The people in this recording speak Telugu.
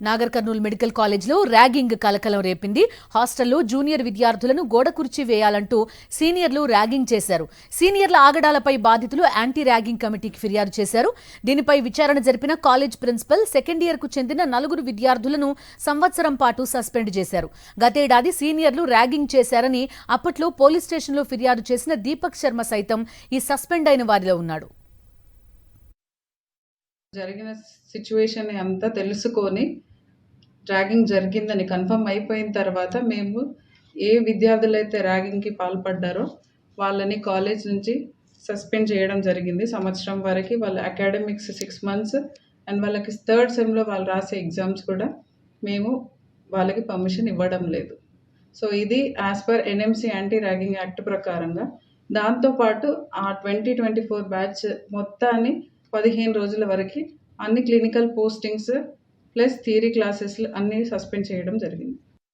నాగర్ కర్నూల్ మెడికల్ కాలేజ్లో ర్యాగింగ్ కలకలం రేపింది. హాస్టల్లో జూనియర్ విద్యార్థులను గోడ కుర్చీ వేయాలంటూ సీనియర్లు ర్యాగింగ్ చేశారు. సీనియర్ల ఆగడాలపై బాధితులు యాంటీ ర్యాగింగ్ కమిటీకి ఫిర్యాదు చేశారు. దీనిపై విచారణ జరిపిన కాలేజ్ ప్రిన్సిపల్ సెకండ్ ఇయర్ కు చెందిన 4 విద్యార్థులను సంవత్సరం పాటు సస్పెండ్ చేశారు. గతేడాది సీనియర్లు ర్యాగింగ్ చేశారని అప్పట్లో పోలీస్ స్టేషన్లో ఫిర్యాదు చేసిన దీపక్ శర్మ సైతం ఈ సస్పెండ్ అయిన వారిలో ఉన్నాడు. జరిగిన సిచ్యువేషన్ అంతా తెలుసుకొని ర్యాగింగ్ జరిగిందని కన్ఫర్మ్ అయిపోయిన తర్వాత మేము ఏ విద్యార్థులైతే ర్యాగింగ్కి పాల్పడ్డారో వాళ్ళని కాలేజ్ నుంచి సస్పెండ్ చేయడం జరిగింది. సంవత్సరం వరకు వాళ్ళ అకాడమిక్స్ 6 months అండ్ వాళ్ళకి థర్డ్ సెమ్లో వాళ్ళు రాసే ఎగ్జామ్స్ కూడా మేము వాళ్ళకి పర్మిషన్ ఇవ్వడం లేదు. సో ఇది as per NMC anti ragging act ప్రకారంగా. దాంతోపాటు ఆ 2024 బ్యాచ్ మొత్తాన్ని 15 రోజుల వరకు అన్ని clinical postings plus theory classes అన్నీ సస్పెండ్ చేయడం జరిగింది.